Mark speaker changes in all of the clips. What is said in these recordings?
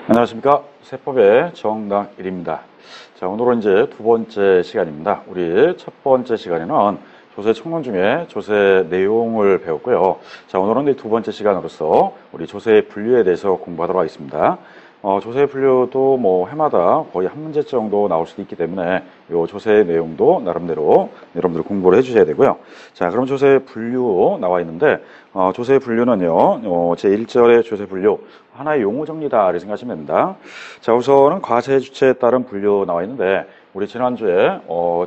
Speaker 1: 안녕하십니까. 세법의 정당일입니다. 자, 오늘은 이제 두 번째 시간입니다. 우리 첫 번째 시간에는 조세 청론 중에 조세 내용을 배웠고요. 자, 오늘은 이 두 번째 시간으로서 우리 조세 분류에 대해서 공부하도록 하겠습니다. 조세 분류도 뭐 해마다 거의 한 문제 정도 나올 수도 있기 때문에 요 조세 내용도 나름대로 여러분들 공부를 해주셔야 되고요. 자, 그럼 조세 분류 나와 있는데 조세 분류는요, 제1절의 조세 분류 하나의 용어 정리다 이렇게 생각하시면 됩니다. 자, 우선은 과세 주체에 따른 분류 나와 있는데 우리 지난주에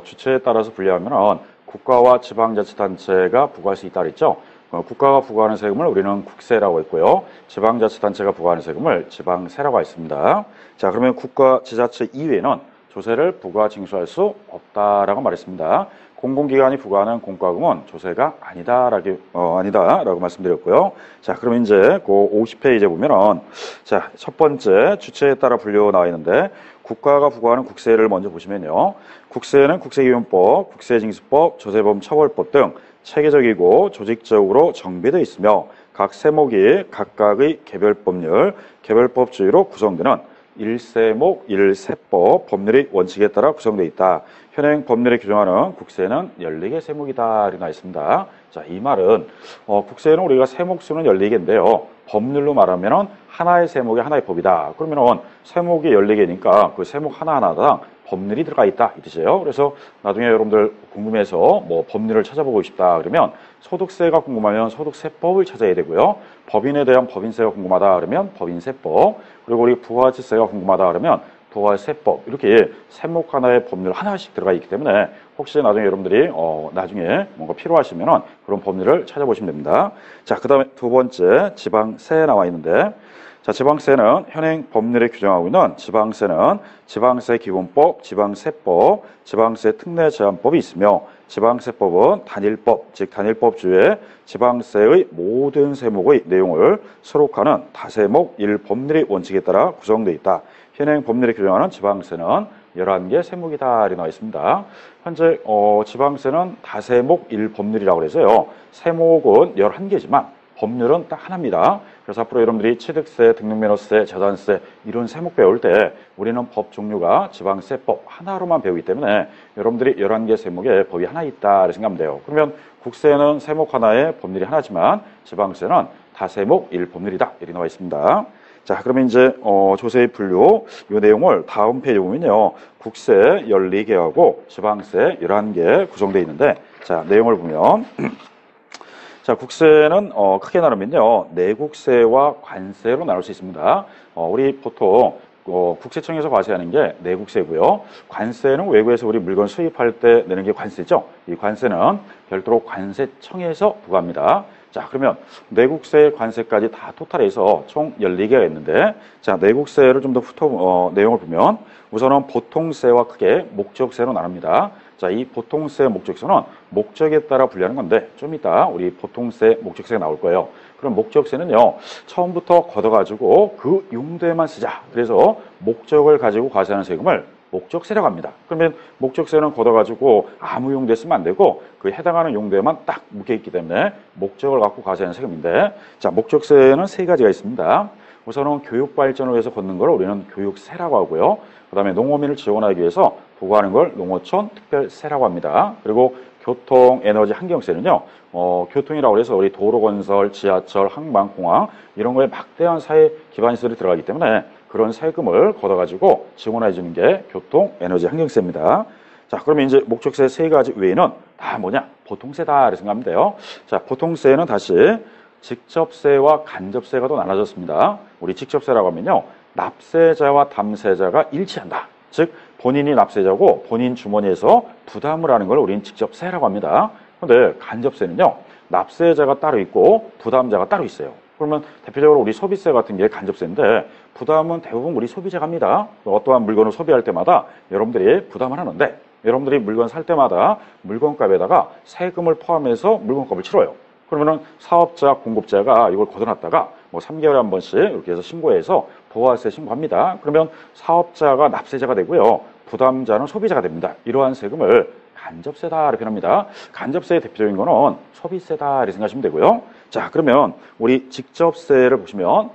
Speaker 1: 주체에 따라서 분류하면은 국가와 지방자치단체가 부과할 수 있다 그랬죠. 국가가 부과하는 세금을 우리는 국세라고 했고요. 지방자치단체가 부과하는 세금을 지방세라고 했습니다. 자, 그러면 국가, 지자체 이외에는 조세를 부과, 징수할 수 없다라고 말했습니다. 공공기관이 부과하는 공과금은 조세가 아니다라고 말씀드렸고요. 자, 그럼 이제 그 50페이지에 보면은 자, 첫 번째 주체에 따라 분류 나와 있는데 국가가 부과하는 국세를 먼저 보시면요. 국세는 국세기본법, 국세징수법, 조세범 처벌법 등 체계적이고 조직적으로 정비되어 있으며 각 세목이 각각의 개별법률, 개별법주의로 구성되는 일세목, 일세법, 법률의 원칙에 따라 구성되어 있다. 현행 법률에 규정하는 국세는 14개 세목이다. 이렇게 나와 있습니다. 자, 이 말은 국세는 우리가 세목수는 14개인데요. 법률로 말하면 하나의 세목에 하나의 법이다. 그러면 세목이 14개니까 그 세목 하나하나당 법률이 들어가 있다 이 뜻이에요. 그래서 나중에 여러분들 궁금해서 뭐 법률을 찾아보고 싶다 그러면 소득세가 궁금하면 소득세법을 찾아야 되고요. 법인에 대한 법인세가 궁금하다 그러면 법인세법, 그리고 우리 부가가치세가 궁금하다 그러면 부가세법, 이렇게 세목 하나의 법률 하나씩 들어가 있기 때문에 혹시 나중에 여러분들이 나중에 뭔가 필요하시면 그런 법률을 찾아보시면 됩니다. 자, 그 다음에 두 번째 지방세 나와 있는데, 자, 지방세는 현행 법률에 규정하고 있는 지방세는 지방세 기본법, 지방세법, 지방세 특례 제한법이 있으며 지방세법은 단일법, 즉 단일법주의 지방세의 모든 세목의 내용을 수록하는 다세목 1법률의 원칙에 따라 구성되어 있다. 현행 법률에 규정하는 지방세는 11개 세목이다 이렇게 나와 있습니다. 현재 지방세는 다세목 1법률이라고 해서요. 세목은 11개지만 법률은 딱 하나입니다. 그래서 앞으로 여러분들이 취득세, 등록면허세, 재산세 이런 세목 배울 때 우리는 법 종류가 지방세법 하나로만 배우기 때문에 여러분들이 11개 세목에 법이 하나 있다 이렇게 생각하면 돼요. 그러면 국세는 세목 하나에 법률이 하나지만 지방세는 다세목 1법률이다 이렇게 나와 있습니다. 자, 그러면 이제 조세의 분류 이 내용을 다음 페이지에 보면요. 국세 14개하고 지방세 11개 구성되어 있는데, 자, 내용을 보면 자, 국세는 크게 나누면요. 내국세와 관세로 나눌 수 있습니다. 우리 보통 국세청에서 과세하는 게 내국세고요. 관세는 외국에서 우리 물건 수입할 때 내는 게 관세죠. 이 관세는 별도로 관세청에서 부과합니다. 자, 그러면 내국세 관세까지 다 토탈해서 총 14개가 있는데, 자, 내국세를 좀 더 내용을 보면 우선은 보통세와 크게 목적세로 나눕니다. 자, 이 보통세, 목적세는 목적에 따라 분류하는 건데 좀 이따 우리 보통세, 목적세가 나올 거예요. 그럼 목적세는요, 처음부터 걷어가지고 그 용도에만 쓰자. 그래서 목적을 가지고 과세하는 세금을 목적세라고 합니다. 그러면 목적세는 걷어가지고 아무 용도에 쓰면 안 되고 그 해당하는 용도에만 딱 묶여있기 때문에 목적을 갖고 과세하는 세금인데, 자, 목적세는 세 가지가 있습니다. 우선은 교육 발전을 위해서 걷는 걸 우리는 교육세라고 하고요. 그 다음에 농어민을 지원하기 위해서 부과하는 걸 농어촌 특별세라고 합니다. 그리고 교통, 에너지, 환경세는요, 교통이라고 해서 우리 도로건설, 지하철, 항만, 공항 이런 거에 막대한 사회 기반시설이 들어가기 때문에 그런 세금을 걷어가지고 지원해 주는 게 교통, 에너지, 환경세입니다. 자, 그러면 이제 목적세 세 가지 외에는 다 뭐냐? 보통세다 이렇게 생각하면 돼요. 자, 보통세는 다시 직접세와 간접세가 또 나눠졌습니다. 우리 직접세라고 하면요, 납세자와 담세자가 일치한다. 즉 본인이 납세자고 본인 주머니에서 부담을 하는 걸 우리는 직접세라고 합니다. 그런데 간접세는요, 납세자가 따로 있고 부담자가 따로 있어요. 그러면 대표적으로 우리 소비세 같은 게 간접세인데 부담은 대부분 우리 소비자가 합니다. 어떠한 물건을 소비할 때마다 여러분들이 부담을 하는데 여러분들이 물건 살 때마다 물건값에다가 세금을 포함해서 물건값을 치러요. 그러면은 사업자, 공급자가 이걸 걷어놨다가 뭐 3개월에 한 번씩 이렇게 해서 신고해서 부가세 신고합니다. 그러면 사업자가 납세자가 되고요. 부담자는 소비자가 됩니다. 이러한 세금을 간접세다 이렇게 합니다. 간접세의 대표적인 거는 소비세다 이렇게 생각하시면 되고요. 자, 그러면 우리 직접세를 보시면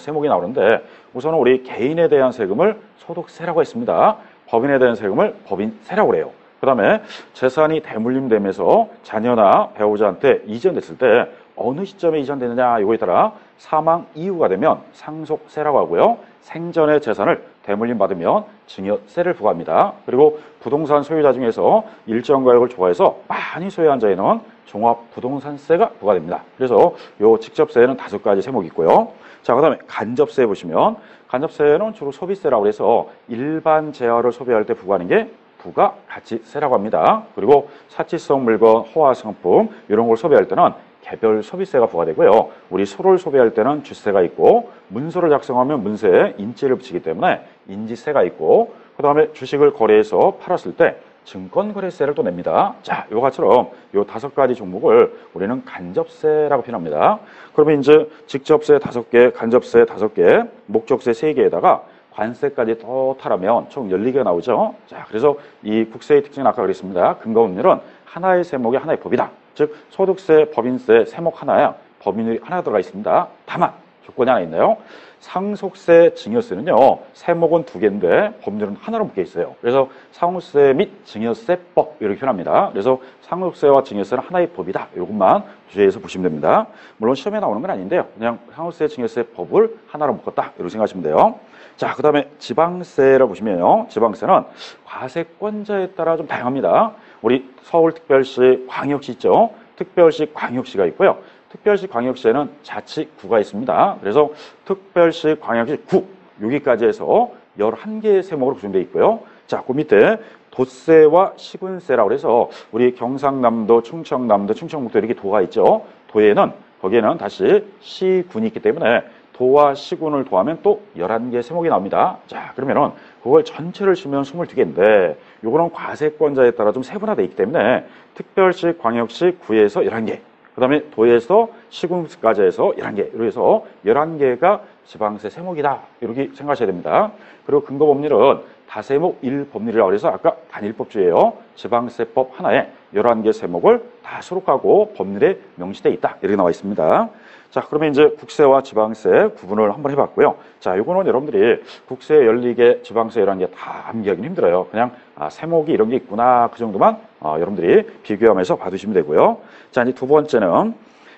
Speaker 1: 세목이 나오는데 우선은 우리 개인에 대한 세금을 소득세라고 했습니다. 법인에 대한 세금을 법인세라고 그래요. 그 다음에 재산이 대물림되면서 자녀나 배우자한테 이전됐을 때 어느 시점에 이전되느냐 이거에 따라 사망 이후가 되면 상속세라고 하고요. 생전의 재산을 대물림 받으면 증여세를 부과합니다. 그리고 부동산 소유자 중에서 일정 가격을 초과해서 많이 소유한 자에는 종합부동산세가 부과됩니다. 그래서 요 직접세에는 5가지 세목이 있고요. 자, 그 다음에 간접세 보시면 간접세는 주로 소비세라고 해서 일반 재화를 소비할 때 부과하는 게 부가가치세라고 합니다. 그리고 사치성 물건, 호화상품 이런 걸 소비할 때는 개별 소비세가 부과되고요. 우리 소를 소비할 때는 주세가 있고 문서를 작성하면 문서에 인지를 붙이기 때문에 인지세가 있고 그 다음에 주식을 거래해서 팔았을 때 증권거래세를 또 냅니다. 자, 요것처럼 요 5가지 종목을 우리는 간접세라고 표현합니다. 그러면 이제 직접세 5개, 간접세 5개, 목적세 3개에다가 관세까지 토탈하면 총 12개가 나오죠. 자, 그래서 이 국세의 특징은 아까 그랬습니다. 근거법률은 하나의 세목이 하나의 법이다. 즉 소득세, 법인세 세목 하나야 법인율이 하나 들어가 있습니다. 다만 조건이 하나 있나요? 상속세, 증여세는요. 세목은 2개인데 법률은 하나로 묶여 있어요. 그래서 상속세 및 증여세법 이렇게 표현합니다. 그래서 상속세와 증여세는 하나의 법이다. 이것만 주의해서 보시면 됩니다. 물론 시험에 나오는 건 아닌데요. 그냥 상속세, 증여세법을 하나로 묶었다. 이렇게 생각하시면 돼요. 자, 그 다음에 지방세를 보시면요. 지방세는 과세권자에 따라 좀 다양합니다. 우리 서울특별시, 광역시 있죠. 특별시, 광역시가 있고요. 특별시, 광역시에는 자치구가 있습니다. 그래서 특별시, 광역시, 구 여기까지 해서 11개의 세목으로 구성되어 있고요. 자, 그 밑에 도세와 시군세라고 해서 우리 경상남도, 충청남도, 충청북도 이렇게 도가 있죠. 도에는 거기에는 다시 시군이 있기 때문에 도와 시군을 더하면 또 11개 세목이 나옵니다. 자, 그러면은 그걸 전체를 치면 22개인데 요거는 과세권자에 따라 좀 세분화되어 있기 때문에 특별시, 광역시, 구에서 11개 그 다음에 도에서 시군까지 해서 11개 이렇게 해서 11개가 지방세 세목이다 이렇게 생각하셔야 됩니다. 그리고 근거법률은 다세목 1법률이라고 해서 아까 단일법주예요. 지방세법 하나에 11개 세목을 다 수록하고 법률에 명시되어 있다 이렇게 나와 있습니다. 자, 그러면 이제 국세와 지방세 구분을 한번 해봤고요. 자, 요거는 여러분들이 국세 12개, 지방세 11개 다 암기하기는 힘들어요. 그냥 세목이 이런 게 있구나 그 정도만 여러분들이 비교하면서 봐두시면 되고요. 자, 이제 두 번째는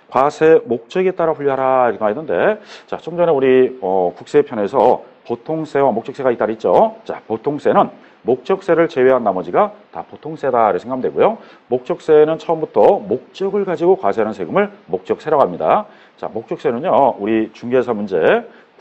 Speaker 1: 과세 목적에 따라 분류하라 이렇게 나와 있는데 자, 좀 전에 우리 국세 편에서 보통세와 목적세가 있다 그랬죠. 자, 보통세는 목적세를 제외한 나머지가 다 보통세다 이렇게 생각하면 되고요. 목적세는 처음부터 목적을 가지고 과세하는 세금을 목적세라고 합니다. 자, 목적세는요, 우리 중개사 문제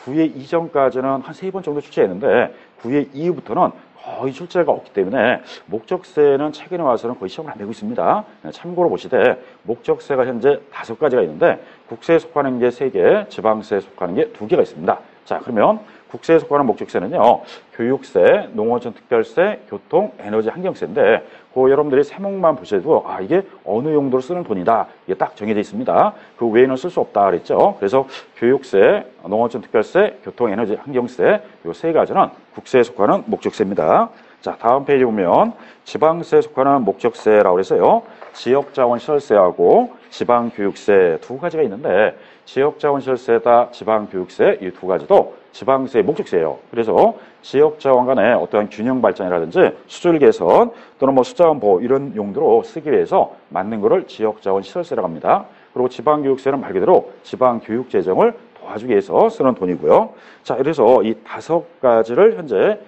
Speaker 1: 9회 이전까지는 한 3번 정도 출제했는데 9회 이후부터는 거의 출제가 없기 때문에 목적세는 최근에 와서는 거의 시험을 안 내고 있습니다. 참고로 보시되 목적세가 현재 5가지가 있는데 국세에 속하는 게 3개, 지방세에 속하는 게 2개가 있습니다. 자, 그러면 국세에 속하는 목적세는요, 교육세, 농어촌 특별세, 교통, 에너지, 환경세인데, 그 여러분들이 세목만 보셔도, 이게 어느 용도로 쓰는 돈이다. 이게 딱 정해져 있습니다. 그 외에는 쓸 수 없다 그랬죠. 그래서 교육세, 농어촌 특별세, 교통, 에너지, 환경세, 이 3가지는 국세에 속하는 목적세입니다. 자, 다음 페이지 보면, 지방세에 속하는 목적세라고 해서요, 지역자원시설세하고 지방교육세 2가지가 있는데, 지역자원시설세다 지방교육세 이 2가지도 지방세의 목적세예요. 그래서 지역자원 간의 어떠한 균형 발전이라든지 수질 개선 또는 뭐 수자원 보호 이런 용도로 쓰기 위해서 만든 거를 지역자원 시설세라고 합니다. 그리고 지방교육세는 말 그대로 지방교육 재정을 도와주기 위해서 쓰는 돈이고요. 자, 그래서 이 5가지를 현재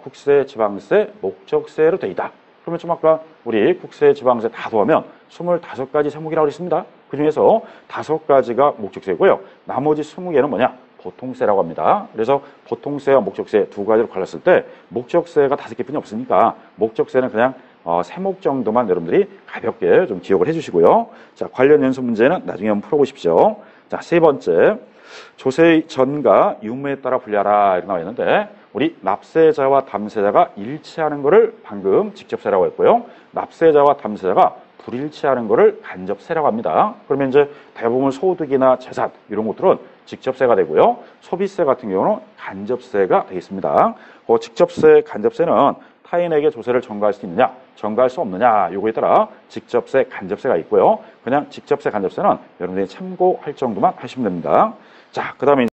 Speaker 1: 국세, 지방세, 목적세로 되어 있다. 그러면 좀 아까 우리 국세, 지방세 다 더하면 25가지 세목이라고 했습니다. 그 중에서 5가지가 목적세고요. 나머지 20개는 뭐냐? 보통세라고 합니다. 그래서 보통세와 목적세 2가지로 갈랐을 때 목적세가 5개뿐이 없으니까 목적세는 그냥 세목 정도만 여러분들이 가볍게 좀 기억을 해주시고요. 자, 관련 연습 문제는 나중에 한번 풀어보십시오. 자, 3번째 조세 전가 유무에 따라 분류하라 이렇게 나와 있는데 우리 납세자와 담세자가 일치하는 거를 방금 직접세라고 했고요. 납세자와 담세자가 불일치하는 거를 간접세라고 합니다. 그러면 이제 대부분 소득이나 재산 이런 것들은 직접세가 되고요. 소비세 같은 경우는 간접세가 되겠습니다. 그 직접세, 간접세는 타인에게 조세를 전가할 수 있느냐, 전가할 수 없느냐 요거에 따라 직접세, 간접세가 있고요. 그냥 직접세, 간접세는 여러분들이 참고할 정도만 하시면 됩니다. 자, 그 다음에